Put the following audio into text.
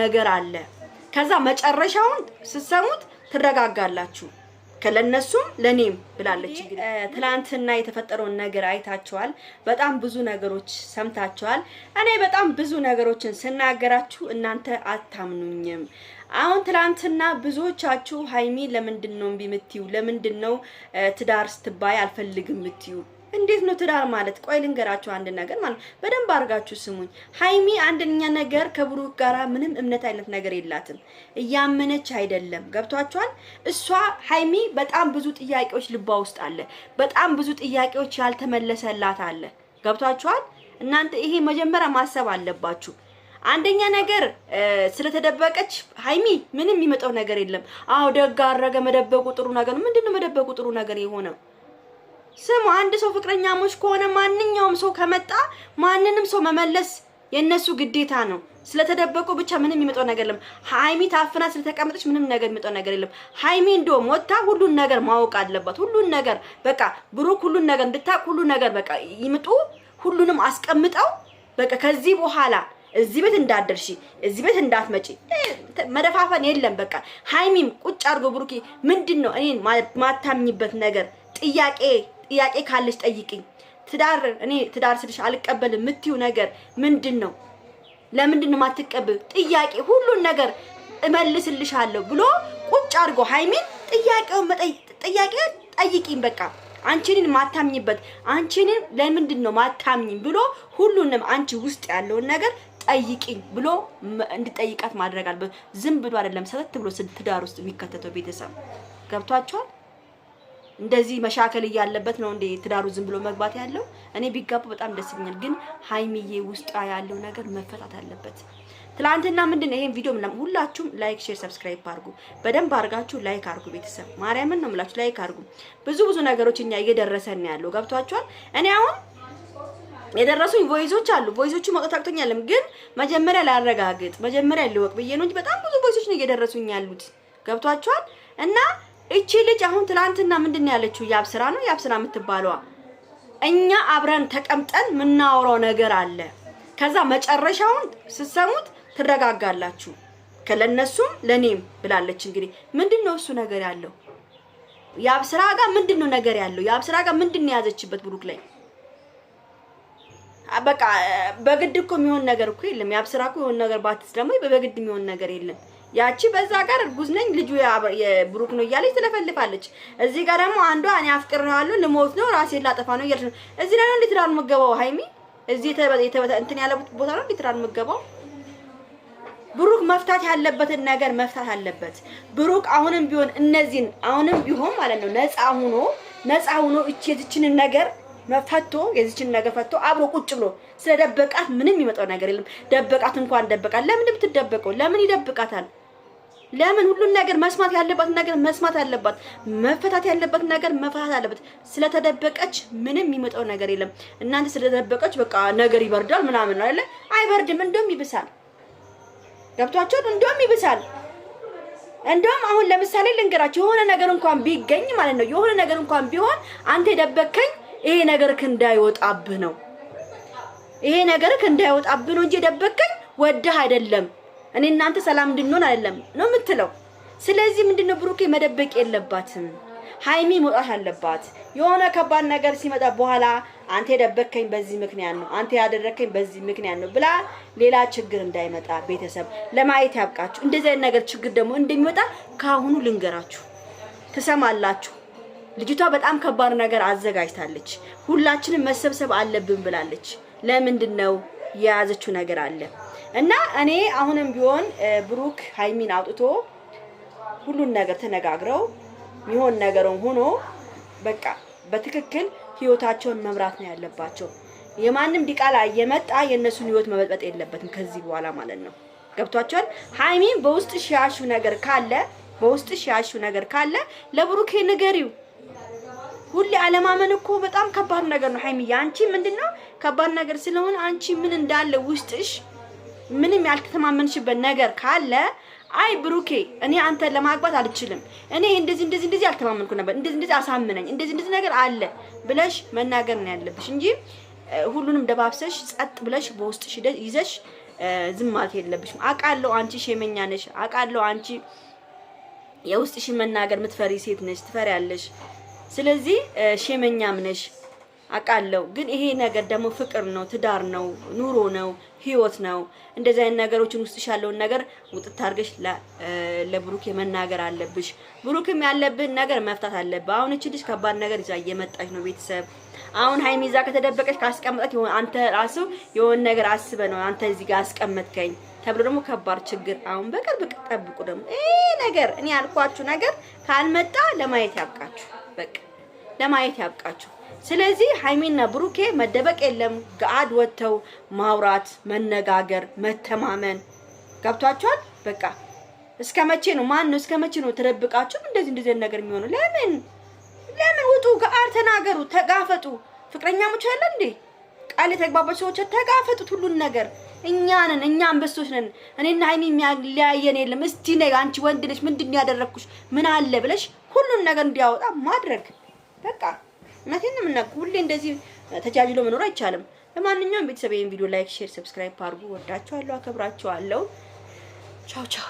ነገር አለ ከዛ መጨረሻውን ስትሰሙት ትረጋጋላችሁ ከለነሱም ለኔም ብላለች እንግዲህ ትላንትና የተፈጠረውን ነገር አይታችኋል በጣም ብዙ ነገሮች ሰምታችኋል እኔ በጣም ብዙ ነገሮችን ስናገራችሁ እናንተ አታምኑኝም አሁን ትላንትና ብዙዎቻችሁ ሃይሚ ለምንድነው ቢምትዩ ለምንድነው ትዳር ስትባይ አልፈልግም ምትዩ እንዴት ነው ትዳር ማለት ቆይ ልንገራችሁ አንድ ነገር ማለት በደንብ አርጋችሁ ስሙኝ ሃይሚ አንደኛ ነገር ከብሩክ ጋራ ምንም እምነት አይነት ነገር የላትም እያመነች አይደለም ገብቷችኋል እሷ ሃይሚ በጣም ብዙ ጥያቄዎች ልባ ውስጥ አለ በጣም ብዙ ጥያቄዎች ያልተመለሰላት አለ ገብቷችኋል እናንተ ይሄ መጀመሪያ ማሰብ አለባችሁ አንደኛ ነገር ስለተደበቀች ሃይሚ ምንም የሚመጣው ነገር የለም አው ደግ አረገ መደበቁ ጥሩ ነገር ምንድነው መደበቁ ጥሩ ነገር የሆነው ስሙ አንድ ሰው ፍቅረኛሞች ከሆነ ማንኛውም ሰው ከመጣ ማንንም ሰው መመለስ የነሱ ግዴታ ነው ስለተደበቁ ብቻ ምንም የሚመጣው ነገር የለም ሃይሚ ታፍና ስለተቀመጠች ምንም ነገር የሚመጣው ነገር የለም ሃይሚ እንደውም ወጣ ሁሉን ነገር ማወቅ አለባት ሁሉን ነገር በቃ ብሩክ ሁሉን ነገር እንድታቅ ሁሉን ነገር በቃ ይምጡ ሁሉንም አስቀምጠው በቃ ከዚህ በኋላ እዚህ ቤት እንዳደርሺ እዚህ ቤት እንዳትመጪ መደፋፈን የለም በቃ ሃይሚም ቁጭ አርጎ ብሩክ ምንድነው እኔን ማታምኝበት ነገር ጥያቄ ካለሽ ጠይቂኝ ትዳር እኔ ትዳር ስልሽ አልቀበልም ምትዩ ነገር ምንድነው ለምንድነው ማትቀበል ጥያቄ ሁሉን ነገር እመልስልሻለሁ ብሎ ቁጭ አርጎ ሃይሚን ጥያቄ ጠይቂኝ በቃ አንቺን ማታምኝበት አንቺን ለምንድነው ማታምኝኝ ብሎ ሁሉንም አንቺ ውስጥ ያለውን ነገር ጠይቂኝ ብሎ እንድጠይቃት ማድረግ አለበት ዝም ብሎ አይደለም ሰተት ብሎ ትዳር ውስጥ የሚከተተው ቤተሰብ ገብቷቸዋል እንደዚህ መሻከል ያለበት ነው እንዴ ትዳሩ ዝም ብሎ መግባት ያለው እኔ ቢጋቡ በጣም ደስ ይለኛል ግን ሃይሚዬ ውስጧ ያለው ነገር መፈታት አለበት ትላንትና ምንድነው ይሄን ቪዲዮ ሁላችሁም ላይክ ሼር ሰብስክራይብ አድርጉ በደንብ አርጋችሁ ላይክ አድርጉ ቤተሰብ ማርያምን ነው የምላችሁ ላይክ አድርጉ ብዙ ነገሮች እኛ እየደረሰን ያለው ገብቷችኋል እኔ አሁን የደረሱኝ ቮይሶች አሉ ቮይሶቹ ማቀጣቅቶኛልም ግን መጀመሪያ ላረጋግጥ መጀመሪያ ልወቅ ብዬ ነው እንጂ በጣም ብዙ ቮይሶች ነው እየደረሱኝ ያሉት ገብቷችኋል እና እቺ ልጅ አሁን ትላንትና ምንድነው ያለችው ያብስራ ነው ያብስራ የምትባለዋ እኛ አብረን ተቀምጠን ምናወራው ነገር አለ ከዛ መጨረሻውን ስትሰሙት ትረጋጋላችሁ ከለነሱም ለኔም ብላለች እንግዲህ ምንድነው እሱ ነገር ያለው ያብስራ ጋር ምንድነው ነገር ያለው ያብስራ ጋር ምንድነው ያዘችበት ብሩክ ላይ በቃ በግድ እኮ የሚሆን ነገር እኮ የለም ያብስራ እኮ የሆነ ነገር ባትስ ደግሞ በግድ የሚሆን ነገር የለም ያቺ በዛ ጋር እርጉዝ ነኝ ልጁ የብሩክ ነው እያለች ትለፈልፋለች እዚህ ጋር ደግሞ አንዷ እኔ አፍቅሬዋለሁ ልሞት ነው ራሴን ላጠፋ ነው እያለች ነው እዚህ ላይ ነው ሊትራል መገባው ሃይሚ እዚህ እንትን ያለበት ቦታ ነው ሊትራል መገባው ብሩክ መፍታት ያለበትን ነገር መፍታት አለበት ብሩክ አሁንም ቢሆን እነዚህን አሁንም ቢሆን ማለት ነው ነፃ ሆኖ እቺን ነገር መፈቶ የዚችን ነገር ፈቶ አብሮ ቁጭ ብሎ ስለደበቃት ምንም ይመጣው ነገር የለም ደበቃት እንኳን ደበቃት ለምን ብትደበቀው ለምን ይደብቃታል ለምን ሁሉን ነገር መስማት ያለበት ነገር መስማት አለባት መፈታት ያለበት ነገር መፈታት አለበት ስለተደበቀች ምንም ይመጣው ነገር የለም እናንተ ስለተደበቀች በቃ ነገር ይበርዳል ምናምን ነው አይደል አይበርድም እንደውም ይብሳል ገብቷችሁ እንደውም ይብሳል እንደውም አሁን ለምሳሌ ልንገራችሁ የሆነ ነገር እንኳን ቢገኝ ማለት ነው የሆነ ነገር እንኳን ቢሆን አንተ ደበከኝ ይሄ ነገር እንዳይወጣብህ ነው ይሄ ነገር እንዳይወጣብህ ነው እንጂ ደበከኝ ወደህ አይደለም እኔ እናንተ ሰላም እንድንሆን አይደለም ነው የምትለው ስለዚህ ምንድነው ብሩኬ መደበቅ የለባትም ሃይሚ መውጣት አለባት የሆነ ከባድ ነገር ሲመጣ በኋላ አንተ ደበከኝ በዚህ ምክንያት ነው አንተ ያደረከኝ በዚህ ምክንያት ነው ብላ ሌላ ችግር እንዳይመጣ ቤተሰብ ለማየት ያብቃችሁ እንደዚህ አይነት ነገር ችግር ደግሞ እንደሚመጣ ካሁኑ ልንገራችሁ ትሰማላችሁ ልጅቷ በጣም ከባድ ነገር አዘጋጅታለች ሁላችንም መሰብሰብ አለብን ብላለች ለምንድነው የያዘችው ነገር አለ እና እኔ አሁንም ቢሆን ብሩክ ሃይሚን አውጥቶ ሁሉን ነገር ተነጋግረው ሚሆን ነገርም ሆኖ በቃ በትክክል ህይወታቸውን መምራት ነው ያለባቸው የማንም ዲቃላ እየመጣ የነሱን ህይወት መበጥበጥ የለበትም ከዚህ በኋላ ማለት ነው ገብቷቸዋል ሃይሚን በውስጥሽ ያሹ ነገር ካለ ለብሩክ ንገሪው ሁሌ አለማመን እኮ በጣም ከባድ ነገር ነው ሃይሚ ያንቺ ምንድነው ከባድ ነገር ስለሆነ አንቺ ምን እንዳለ ውስጥሽ ምንም ያልተማመንሽበት ነገር ካለ አይ ብሩኬ እኔ አንተ ለማግባት አልችልም እኔ እንደዚህ አልተማመንኩ ነበር እንደዚህ አሳምነኝ እንደዚህ ነገር አለ ብለሽ መናገር ነው ያለብሽ እንጂ ሁሉንም ደባብሰሽ ጸጥ ብለሽ በውስጥሽ ይዘሽ ዝም ማለት የለብሽም። አውቃለሁ አንቺ ሸመኛ ነሽ፣ አውቃለሁ አንቺ የውስጥሽን መናገር የምትፈሪ ሴት ነሽ፣ ትፈሪያለሽ። ስለዚህ ሸመኛም ነሽ አውቃለሁ። ግን ይሄ ነገር ደግሞ ፍቅር ነው፣ ትዳር ነው፣ ኑሮ ነው፣ ህይወት ነው። እንደዚህ አይነት ነገሮችን ውስጥሽ ያለውን ነገር ውጥት አድርገሽ ለብሩኬ መናገር አለብሽ። ብሩክም ያለብን ነገር መፍታት አለብህ። አሁን እቺ ልጅ ከባድ ነገር ይዛ እየመጣች ነው ቤተሰብ። አሁን ሃይሚ ይዛ ከተደበቀች ካስቀመጠች አንተ ራሱ የሆነ ነገር አስበ ነው አንተ እዚህ ጋር አስቀመጥከኝ ተብሎ ደግሞ ከባድ ችግር አሁን በቅርብ ጠብቁ። ደግሞ ይሄ ነገር እኔ ያልኳችሁ ነገር ካልመጣ ለማየት ያብቃችሁ፣ በቃ ለማየት ያብቃችሁ። ስለዚህ ሃይሚና ብሩኬ መደበቅ የለም፣ ጋድ ወጥተው ማውራት፣ መነጋገር፣ መተማመን ገብቷችኋል። በቃ እስከመቼ ነው እስከመቼ ነው ተደብቃችሁ እንደዚህ ነገር የሚሆነው? ለምን ውጡ፣ ጋር ተናገሩ፣ ተጋፈጡ። ፍቅረኛሞች አለ እንዴ ቃል የተግባባችሁ ሰዎች ተጋፈጡት ሁሉን ነገር። እኛ አንበሶች ነን። እኔና ሃይሚ የሚያለያየን የለም። እስቲ ነይ አንቺ ወንድ ነሽ ምንድነው ያደረኩሽ ምን አለ ብለሽ ሁሉን ነገር እንዲያወጣ ማድረግ በቃ። እናቴን ምን ሁሌ እንደዚህ ተጃጅሎ መኖር አይቻልም። ለማንኛውም ቤተሰብ ይሄን ቪዲዮ ላይክ፣ ሼር፣ ሰብስክራይብ አድርጉ። ወዳችኋለሁ፣ አከብራችኋለሁ። ቻው ቻው።